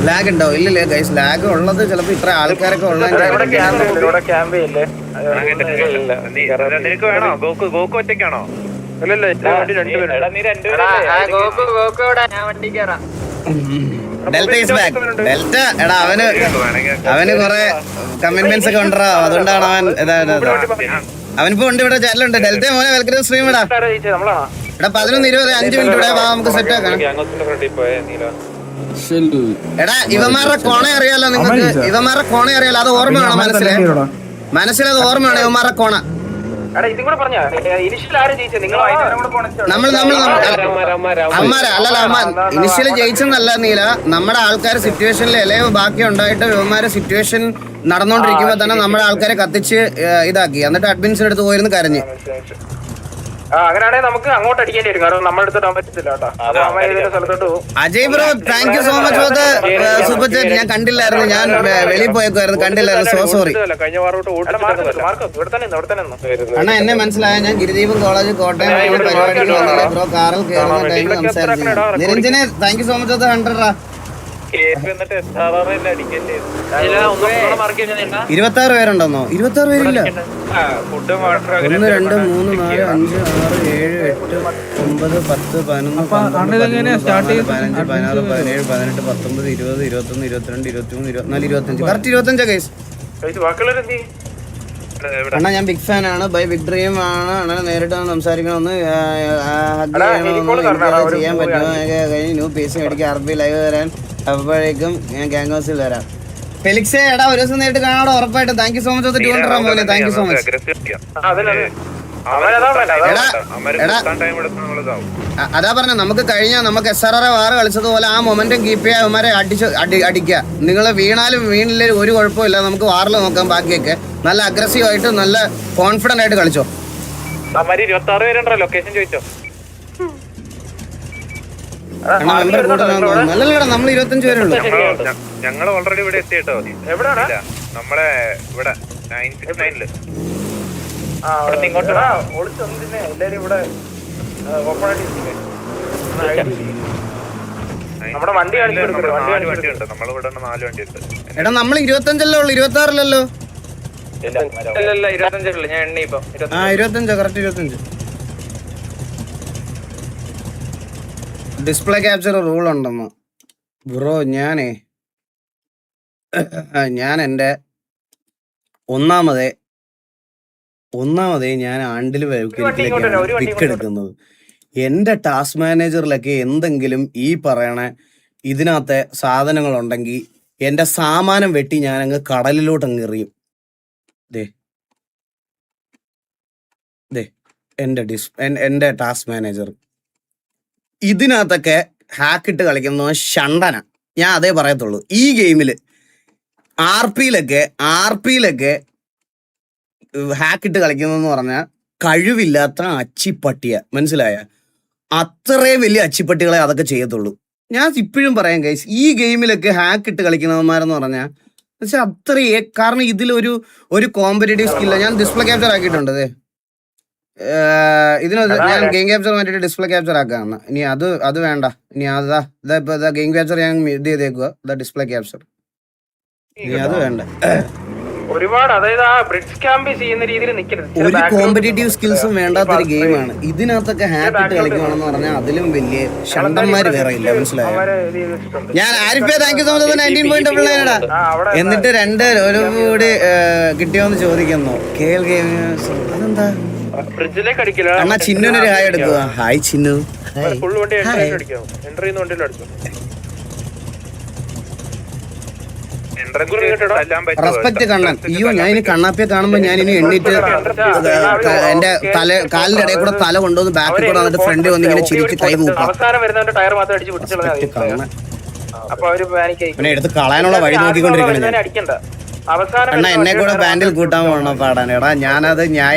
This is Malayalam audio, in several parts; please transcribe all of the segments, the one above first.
ലാഗ് ഉണ്ടോ? ഇല്ലല്ലേ ഗൈസ്, ലാഗ് ഉള്ളത് ചിലപ്പോ ഇത്ര ആൾക്കാരൊക്കെ ഉള്ളത്. നിനക്ക് വേണോ? ഗോക്ക് ഒറ്റയ്ക്കാണോ? Delta is back. ഡെൽറ്റ എടാ അവന് കുറെ കമ്മിറ്റ്മെന്റ്സ് ഒക്കെ ഉണ്ടോ, അതുകൊണ്ടാണ് അവനിപ്പോ ഉണ്ട് ഇവിടെ. ചാനലുണ്ട് ഡെൽറ്റ മോനെ, വെൽക്കം സ്ട്രീം. എടാ 11:20 5 മിനിറ്റ് ഇവിടെ നമുക്ക് സെറ്റ് ആക്കാം. എടാ ഇവന്മാരുടെ കോണ അറിയാലോ നിങ്ങൾക്ക്, ഇവന്മാരുടെ കോണ അറിയാലോ, അത് ഓർമ്മയാണോ മനസ്സിലത് ഓർമ്മയാണോ ഇവന്മാരുടെ കോണ? ഇനിഷ്യല് ജയിച്ചെന്നല്ല നീല, നമ്മുടെ ആൾക്കാർ സിറ്റുവേഷനിൽ ഇലയോ ബാക്കി ഉണ്ടായിട്ട് ഇവന്മാരെ സിറ്റുവേഷൻ നടന്നുകൊണ്ടിരിക്കുമ്പോ തന്നെ നമ്മുടെ ആൾക്കാരെ കത്തിച്ച് ഇതാക്കി. എന്നിട്ട് അഡ്മിൻസിന്റെ അടുത്ത് പോയിരുന്നു കരഞ്ഞ്. അങ്ങനെയാണെങ്കിൽ നമുക്ക് അങ്ങോട്ട് അടിക്കേണ്ടി വരും, കാരണം നമ്മുടെ അടുത്ത് ഇടാൻ പറ്റത്തില്ല കേട്ടോ. സ്ഥലത്തോട്ട് പോകും. Ajay bro thank you so much for the super chat. ഞാൻ കണ്ടില്ലായിരുന്നു, ഞാൻ വെളിയിൽ പോയേക്കുമായിരുന്നു, കണ്ടില്ലായിരുന്നു. സോ സോറി അണ്ണാ, എന്നെ മനസ്സിലായ. ഞാൻ ഗിരിദീപം കോളേജ് കോട്ടയം പരിപാടിക്ക് വന്നില്ല ബ്രോ, കാറിൽ കയറുന്ന ടൈമിൽ സംസാരിച്ചു. നിരഞ്ജനെ thank you so much for the 100. 26 പേരുണ്ടെന്നോ? 26 പേരില്ല. 1 2 3 4 5 6 7 8 9 10 11 12 15 16 17 18 19 20 21 22 23 24 25. Correct 25 guys. അണ്ണാ ഞാൻ ബിഗ് ഫാൻ ആണ്, ബൈ ബിഗ് ഡ്രീം ആണ്. അണ്ണനെ നേരിട്ട് വന്ന് സംസാരിക്കണമെന്ന് ചെയ്യാൻ പറ്റുമോ? കഴിഞ്ഞ് ന്യൂ പീസ് മേടിക്കുക, അറബി ലൈവ് വരാൻ, അപ്പോഴേക്കും ഞാൻ ഗാങ് ഹൗസിൽ വരാം. ഫെലിക്സേ എടാ ഒരു ദിവസം നേരിട്ട് കാണാടോ ഉറപ്പായിട്ട്. താങ്ക് യു സോ മച്ച് 200 മോനെ, താങ്ക് യു സോ മച്ച്. അതാ പറഞ്ഞ നമുക്ക് കഴിഞ്ഞാൽ നമുക്ക് SRR വാറ് കളിച്ചതുപോലെ ആ മൊമെന്റം കീപ്പ് ചെയ്യാൻ അവന്മാരെ അടിക്കുക. നിങ്ങൾ വീണാലും വീണില്ലേലും ഒരു കുഴപ്പമില്ല, നമുക്ക് വാറിൽ നോക്കാം. ബാക്കിയൊക്കെ നല്ല അഗ്രസീവ് ആയിട്ട് നല്ല കോൺഫിഡന്റ് ആയിട്ട് കളിച്ചോ. 26 പേരുണ്ടോ? ലൊക്കേഷൻ ചോദിച്ചോ? നല്ലല്ലേടാ, നമ്മൾ 25 പേരുള്ളൂ. ഞങ്ങൾ ഓൾറെഡി ഇവിടെ എത്തിയിട്ടോ. നമ്മളെ ഇവിടെ 969 നമ്മുടെ വണ്ടി വണ്ടിയുണ്ട്. നമ്മളിവിടെ 4 വണ്ടിയുണ്ട്. എടാ നമ്മൾ 25 ഉള്ളു, 26 ഞാൻ എണ്ണി ഇപ്പൊ 25 കറക്റ്റ് 25. ഡിസ്പ്ലേ ക്യാപ്ചർ റൂൾ ഉണ്ടെന്ന് ബ്രോ. ഞാൻ എൻ്റെ ഒന്നാമതേ ഞാൻ ആണ്ടിൽ പിക്ക് എടുക്കുന്നത്. എൻ്റെ ടാസ്ക് മാനേജറിലൊക്കെ എന്തെങ്കിലും ഈ പറയണ ഇതിനകത്തെ സാധനങ്ങളുണ്ടെങ്കിൽ എൻ്റെ സാമാനം വെട്ടി ഞാൻ അങ്ങ് കടലിലോട്ട് അങ്ങ് എറിയും. എൻ്റെ ടാസ്ക് മാനേജർ ഇതിനകത്തൊക്കെ ഹാക്കിട്ട് കളിക്കുന്ന ഷണ്ടന. ഞാൻ അതേ പറയത്തുള്ളൂ. ഈ ഗെയിമിൽ ആർ പിയിലൊക്കെ ഹാക്കിട്ട് കളിക്കുന്നതെന്ന് പറഞ്ഞാൽ കഴിവില്ലാത്ത അച്ചിപ്പട്ടിയ, മനസ്സിലായ? അത്രയും വലിയ അച്ചിപ്പട്ടികളെ അതൊക്കെ ചെയ്യത്തുള്ളൂ. ഞാൻ ഇപ്പോഴും പറയാം ഗൈസ്, ഈ ഗെയിമിലൊക്കെ ഹാക്കിട്ട് കളിക്കുന്നവന്മാരെന്ന് പറഞ്ഞാൽ പക്ഷെ അത്രയേ, കാരണം ഇതിലൊരു കോമ്പറ്റേറ്റീവ് സ്കില്ല. ഞാൻ ഡിസ്പ്ലേ ക്യാപ്ചർ ആക്കിയിട്ടുണ്ട്. ഞാൻ ഗെയിം ക്യാപ്ചർ മാറ്റിട്ട് ഡിസ്പ്ലേ ക്യാപ്ചർ ആക്കാന്ന്. ഇനി അത് വേണ്ട. ഇനി ഇതാ ഗെയിം ക്യാപ്ചർ ഞാൻ ഇത് ചെയ്തേക്കുക, ഡിസ്പ്ലേ ക്യാപ്ചർ. ഇനി അത് വേണ്ട. ഒരുപാട്, അതായത് ആ ബ്രിഡ്ജ് ക്യാമ്പ് ചെയ്യുന്ന രീതിയിൽ നിൽക്കരുത്. ഒരു കോമ്പറ്റേറ്റീവ് സ്കിൽസും വേണ്ടാത്തൊരു ഗെയിമാണ്. ഇതിനകത്തൊക്കെ ഹാക്കിട്ട് കളിക്കുകയാണെന്ന് പറഞ്ഞാൽ അതിലും വലിയ ഷണ്ടന്മാര് വേറെ ഇല്ല, മനസ്സിലായോ? ഞാൻ ആരിഫേ താങ്ക് യു സോ മച്ച് 19.9 എന്നിട്ട് 2 ഒരു കൂടി കിട്ടിയോന്ന് ചോദിക്കുന്നു. KL ഗെയിമേഴ്സ് അതെന്താ? ബ്രിഡ്ജിലേക്ക് അടിക്കില്ല. അണ്ണാ ചിന്നുനൊരു ഹായ് എടുക്കുക. ഹായ് ചിന്നു. ഫുൾ വണ്ടി അടിക്കാം, എൻ്റർ ചെയ്യുന്ന വണ്ടിയിൽ അടിക്കും. റെസ്പെക്ട് കണ്ണൻ. അയ്യോ ഞാൻ ഇനി കണ്ണാപ്പിയെ കാണുമ്പോ ഞാൻ ഇനി എണ്ണീറ്റ് എന്റെ കാലിന്റെ ഇടയിൽ കൂടെ തല കൊണ്ടുവന്ന് ബാക്കിൽ കൂടെ വന്നിട്ട് ഫ്രണ്ട് വന്ന് ഇങ്ങനെ ചിരിച്ച് കൈ കൂപ്പാം. പിന്നെ എടുത്ത് കളയാനുള്ള വഴി നോക്കിക്കൊണ്ടിരിക്കണം. അണ്ണാ എന്നെ കൂടെ ബാൻഡിൽ കൂട്ടാൻ പോകണോ പാടാൻ? എടാ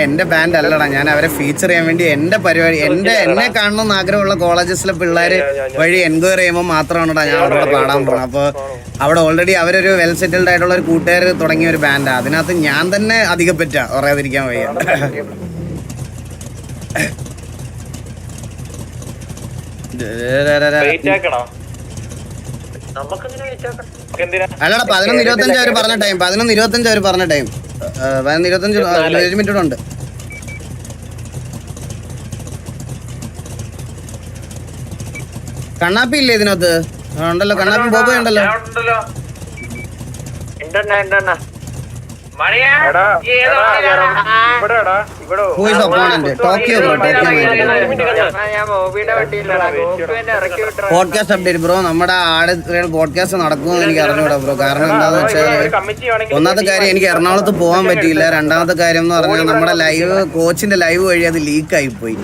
എന്റെ ബാൻഡ് അല്ലടാ, ഞാൻ അവരെ ഫീച്ചർ ചെയ്യാൻ വേണ്ടി എന്റെ പരിപാടി, എന്നെ കാണണമെന്ന് ആഗ്രഹമുള്ള കോളേജസിലെ പിള്ളേര് വഴി എൻക്വയറി ചെയ്യുമ്പോൾ മാത്രമാണോടാ ഞാൻ അവിടെ പാടാൻ പോകണം. അപ്പോൾ അവിടെ ഓൾറെഡി അവരൊരു വെൽ സെറ്റിൽഡ് ആയിട്ടുള്ള ഒരു കൂട്ടുകാർ തുടങ്ങിയ ഒരു ബാൻഡാ. അതിനകത്ത് ഞാൻ തന്നെ അധികം പറ്റാ പറയാതിരിക്കാൻ വയ്യ. അല്ലടാ 11:25 അവർ പറഞ്ഞ ടൈം 11:25 അവർ പറഞ്ഞ ടൈം 11:25 7 മിനിറ്റ് കൂടെ ഉണ്ട്. കണ്ണാപ്പി ഇല്ലേ ഇതിനകത്ത്? ഉണ്ടല്ലോ, കണ്ണാപ്പി ബോബോ ഉണ്ടല്ലോ. പോഡ്കാസ്റ്റ് അപ്ഡേറ്റ് ബ്രോ, നമ്മുടെ ആട് പോഡ്കാസ്റ്റ് നടക്കുമെന്ന് എനിക്ക് അറിഞ്ഞൂടാ ബ്രോ. കാരണം എന്താന്ന് വെച്ചാൽ ഒന്നാമത്തെ കാര്യം എനിക്ക് എറണാകുളത്ത് പോകാൻ പറ്റിയില്ല. രണ്ടാമത്തെ കാര്യം എന്ന് പറഞ്ഞാൽ നമ്മുടെ ലൈവ് കോച്ചിന്റെ ലൈവ് വഴി അത് ലീക്ക് ആയി പോയി.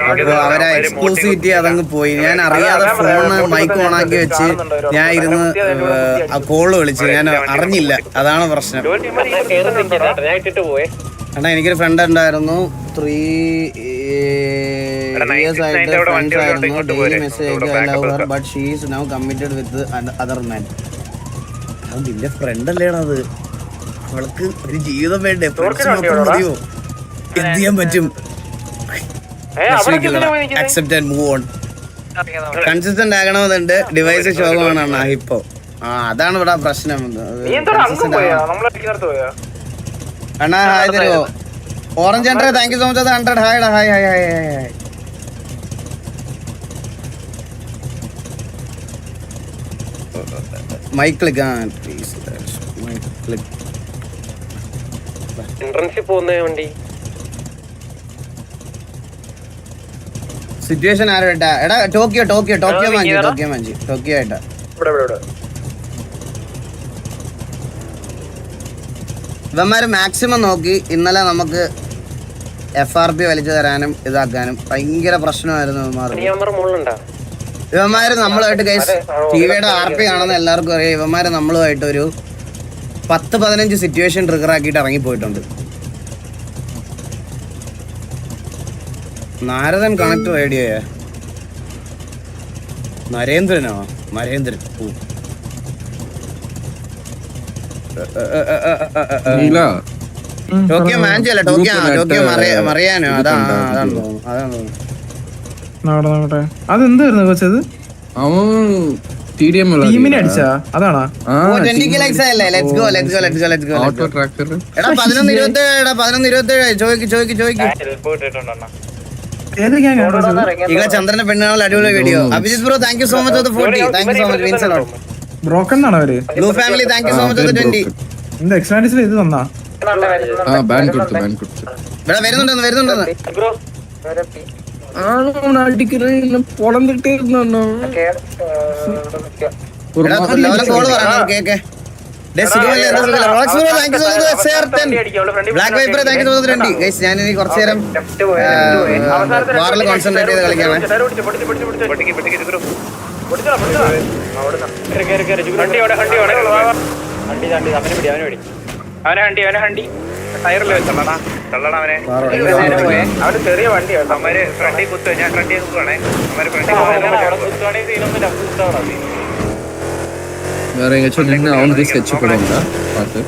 അപ്പൊ അവരെ എക്സ്ക്ലൂസിവിറ്റി അതങ്ങ് പോയി. ഞാൻ അറിയാതെ ഫോണ് മൈക്ക് ഓണാക്കി വെച്ച് ഞാൻ ഇരുന്ന് കോള് വിളിച്ചു, ഞാൻ അറിഞ്ഞില്ല. അതാണ് പ്രശ്നം. അണ്ണാ എനിക്കൊരു ഫ്രണ്ട് ഉണ്ടായിരുന്നു, 3 years ആയിട്ട് ഫ്രണ്ട്സ് ആയിരുന്നു. ഡെയിലി മെസ്സേജ് അയക്കും, but she is now committed with other man. നിന്റെ ഫ്രണ്ട് അല്ലേടാ അത്? അവൾക്ക് ഒരു ജീവിതം വേണ്ടേ? ഫ്രണ്ട്സ് മാത്രം മതിയോ? എന്ത് ചെയ്യാൻ പറ്റും? Accept and move on. Consistent ആകണമെന്നുണ്ട്. ഡിവൈസ് ശോകമാണ് അണ്ണാ ഇപ്പൊ. അതാണ് ഇവിടെ പ്രശ്നം. അണ്ണാ ഹായ് തരുമോ? Orange hundred thank you so much. 100 hi hi hi hi hi. Mic click please. Mic click. എൻട്രൻസിൽ പോകുന്ന വണ്ടി സിറ്റുവേഷൻ ആരോട്ടാ? എടാ ടോക്കിയോ ആയിട്ടാ. ഇവന്മാര് മാക്സിമം നോക്കി ഇന്നലെ നമുക്ക് FRP വലിച്ചു തരാനും ഇതാക്കാനും ഭയങ്കര പ്രശ്നമായിരുന്നു. ഇവന്മാര് നമ്മളുമായിട്ട് ടിവിയുടെ RP ആണെന്ന് എല്ലാവർക്കും അറിയാം. ഇവന്മാര് നമ്മളുമായിട്ട് ഒരു 10-15 സിറ്റുവേഷൻ ട്രിഗർ ആക്കിയിട്ട് ഇറങ്ങിപ്പോയിട്ടുണ്ട്. നാരദൻ കണക്ട് റേഡിയോയാ? നരേന്ദ്രനോ? നരേന്ദ്രൻ. ടോക്കിയോ മാഞ്ചല്ല, ടോക്കിയോ മറിയാനോ? അതാണ് തോന്നുന്നു. അതെന്തായിരുന്നു വെച്ചത്? ടീമിനെ അടിച്ചാ അതാണോ? 20 likes ആയല്ലേ? Let's go. എടാ 11:27 ചോദിക്ക്. ഇങ്ങളെ ചന്ദ്രന്റെ പെണ്ണുകളുടെ അടിപൊളി video. Abhijith bro thank you so much for the 40. Thank you so much. Means a lot. Broken ആണോ അവര്? Blue family thank you so much for the 20. എന്താ എക്സ്ട്രാൻഡിസിൽ ഇത് തന്നാ? ഇവിടെ വരുന്നുണ്ടെന്ന് കോള് പറയണം. കേക്കെ black viper thank you so much 20. Guys ഞാൻ ഇനി കുറച്ചു നേരം വാറിൽ കോൺസെൻട്രേറ്റ് ചെയ്ത് കളിക്കാണ്. അവനെ ടയറിൽ വെച്ചോളാ. അവന് ചെറിയ വണ്ടിയാണ്. അവര് ഫ്രണ്ടിൽ കുത്തുക, ഞാൻ ഫ്രണ്ടിൽ കുത്തുവാണേ. അവര് ഫ്രണ്ടിൽ വേറെ അവനക്ക് സ്കെച്ച് പോകണ്ട പാട്ട്.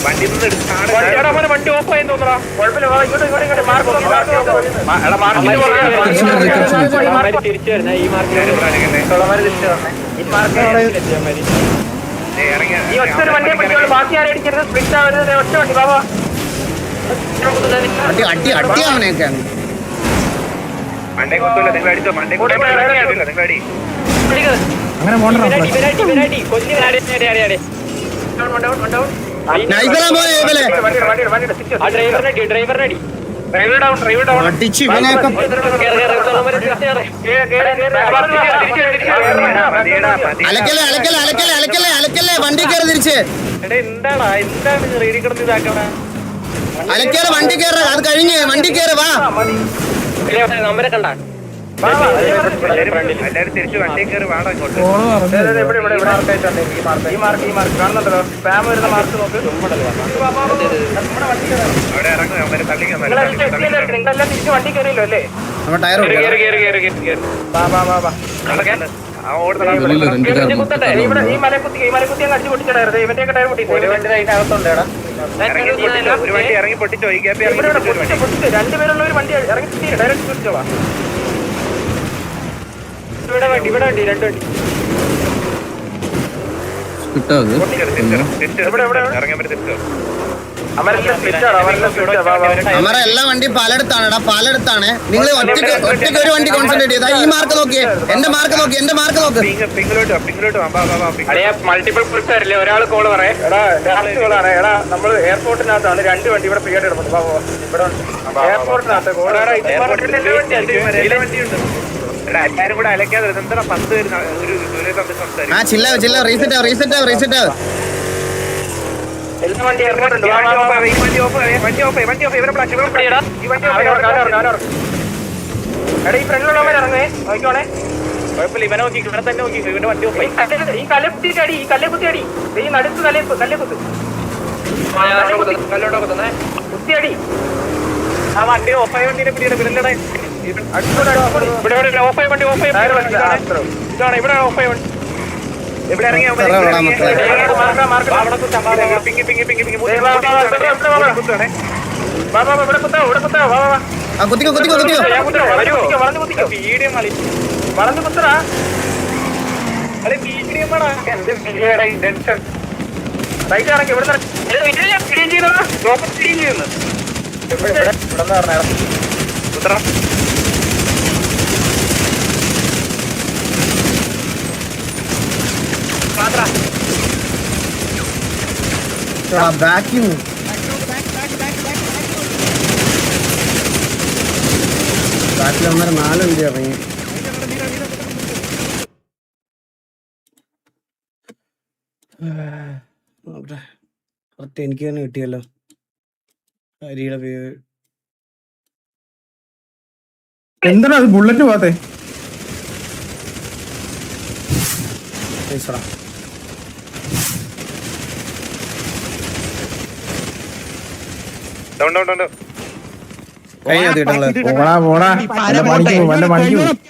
വണ്ടി വണ്ടി ഓഫ് ആയി തോന്നടാ. തിരിച്ചു വരുന്ന ഈ മാർക്കറ്റ് ഈ ഒറ്റ ഒരു വണ്ടിയെ പറ്റിയുള്ളൂ. ബാക്കി ആരും അടിക്കരുത്. സ്പ്ലിറ്റ് ആവരുത്. ഒറ്റ വണ്ടി ബാബാ. മണ്ടേ കുത്തൂല, നിങ്ങൾ അടിച്ചോ. മണ്ടേ കൂടെ നിങ്ങൾ അടി. അങ്ങനെ പോകണ്ട. വണ്ടി കയറി തിരിച്ച് അലക്കേറെ വണ്ടി കയറ. അത് കഴിഞ്ഞ് വണ്ടി കയറി വാ. നമ്മരെ കണ്ട എല്ലാരും തിരിച്ചു വണ്ടി കയറി വാടാ ഇങ്ങോട്ട്. അവിടെ ഇറങ്ങും. അവരെ തള്ളിക്കാൻ വണ്ടി കയറിയല്ലോ അല്ലേ? ടയർ ഈ മല കുത്തി അടിച്ചു പൊട്ടിച്ചടായിരുന്നു. ഇവന്റെയൊക്കെ ടയർ പൊട്ടി. ഒരു വണ്ടി ഇറങ്ങി പൊട്ടിച്ചോ ഈ ഗ്യാപ്പ് ഇറങ്ങി രണ്ടുപേരുള്ള ഒരു വണ്ടി ഇറങ്ങി ഡയറക്റ്റ് തിരിച്ചോളാം. ഇവിടെ വണ്ടി രണ്ട് വണ്ടി സ്പിറ്റ് ആവുത് ഇറങ്ങാൻ പറ്റി തിരിച്ചോ. അമര എല്ലാ വണ്ടിയും പാലടുത്താണ് പാലടുത്താണ്. നിങ്ങൾ ഒറ്റയ്ക്ക് ഒരു വണ്ടി കോൺസെൻട്രേറ്റ് ചെയ്താ ഈ മാർക്ക് നോക്കിയേ. എന്റെ മാർക്ക് നോക്ക്. മൾട്ടിപ്പിൾ പുൾസ് ആരില്ലേ, ഒരാൾ കോള് പറയാം. എടാ നമ്മൾ എയർപോർട്ടിനകത്താണ് രണ്ട് വണ്ടി ഇവിടെ ഫ്രീ ആയിട്ട് കിടപ്പുണ്ട്. ഇവിടെ എയർപോർട്ടിനകത്ത് എല്ലാരും കൂടെ അലക്കാതെ എന്താ 10 പേര് സംസാരിക്കും. ആ ചില്ല റീസെറ്റ് ആവ്. എല്ലാ വണ്ടി എയർപോർട്ടുണ്ട്. എടാ ഈ ഫ്രണ്ടിലുള്ളവർ ഇറങ്ങേ നോക്കിക്കോണേ. കുഴപ്പമില്ല, ഇവനെ നോക്കി ഇവിടെ തന്നെ നോക്കി ഇവന്റെ വണ്ടി ഓഫ് ഈ കല്ലുകുത്തി അടി ഈ നടുത്ത് കല്ലുകുത്ത് കുത്തിയടി. ആ വണ്ടി ഓഫായ വണ്ടിനെ പിടിയുടെ പിന്നിലടെ ഇവിടെ ഓഫായ വണ്ടി ഇതാണ് ഇവിടെ ഓഫായ വണ്ടി ഇവിടെ ഇറങ്ങി പിങ്ങി പിങ്ങി പിങ്ങി പിങ്ങി കുത്തുവാണേ. മീഡിയം കളി വളർന്നു കുത്തടാ. അല്ലെ മീഡിയം ആണോ ടെൻഷൻ റൈറ്റ് ഇറങ്ങി ഇവിടെ കുത്തറ ബാക്കിൽ അന്നേരം 4 വണ്ടി ഇറങ്ങി. എനിക്ക് തന്നെ കിട്ടിയല്ലോ അരിയുടെ പേര്. എന്താണ് അത് ബുള്ളറ്റ് പോകാത്തെ?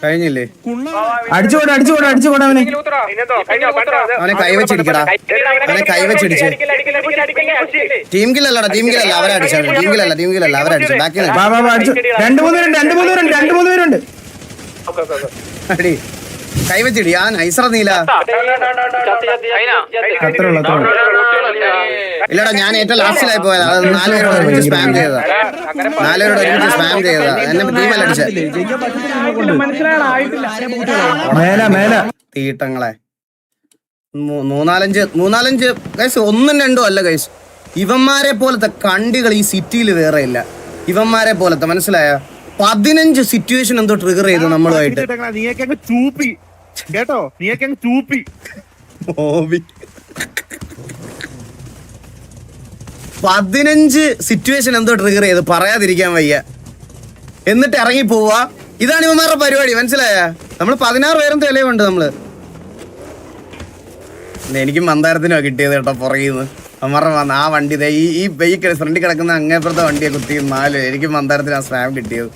കഴിഞ്ഞില്ലേ? അടിച്ചുകൂടാ അവനെ. അവനെ കൈവച്ചിടിക്കടാ, അവനെ കൈവച്ചിടിച്ച്. ടീം കില്ലല്ലടാ, അവരടിച്ചു. അവരടിച്ചു. ബാക്കി രണ്ട് മൂന്ന് പേരുണ്ട്. അടി കൈവച്ചിടി. ആ നൈസറ നീല. ഇല്ലടാ, ഞാൻ ഏറ്റവും ലാസ്റ്റിലായി പോയതാ. അത് 4 പേരോട് ഒരുമിച്ച് സ്പാം ചെയ്തതാ. എന്നെ ടീമല്ല അടിച്ച തീട്ടങ്ങളെ. 3-4 ഗൈസ്, 1-2 അല്ല ഗൈസ്. ഇവന്മാരെ പോലത്തെ കണ്ടികൾ ഈ സിറ്റിയിൽ വേറെ ഇല്ല. ഇവന്മാരെ പോലത്തെ മനസ്സിലായ 15 സിറ്റുവേഷൻ എന്തോ ട്രിഗർ ചെയ്തു നമ്മളുമായിട്ട്. കേട്ടോ, നീയൊക്കെ ചൂപ്പി 15 സിറ്റുവേഷൻ എന്തോ ട്രിഗർ ചെയ്ത് പറയാതിരിക്കാൻ വയ്യ. എന്നിട്ട് ഇറങ്ങി പോവാ. ഇതാണ് ഇവന്മാരുടെ പരിപാടി, മനസ്സിലായ? നമ്മള് 16 പേരും തെളിവുണ്ട് നമ്മള്. എനിക്കും മന്ദാരത്തിനോ കിട്ടിയത് കേട്ടോ പുറകിന്ന്. അവന്മാരുടെ ആ വണ്ടി ഈ വെഹിക്കിൾ ഫ്രണ്ടിൽ കിടക്കുന്ന അങ്ങേപ്പുറത്തെ വണ്ടിയെ കുത്തി 4. എനിക്കും മന്ദാരത്തിന് ആ സ്പാം കിട്ടിയത്.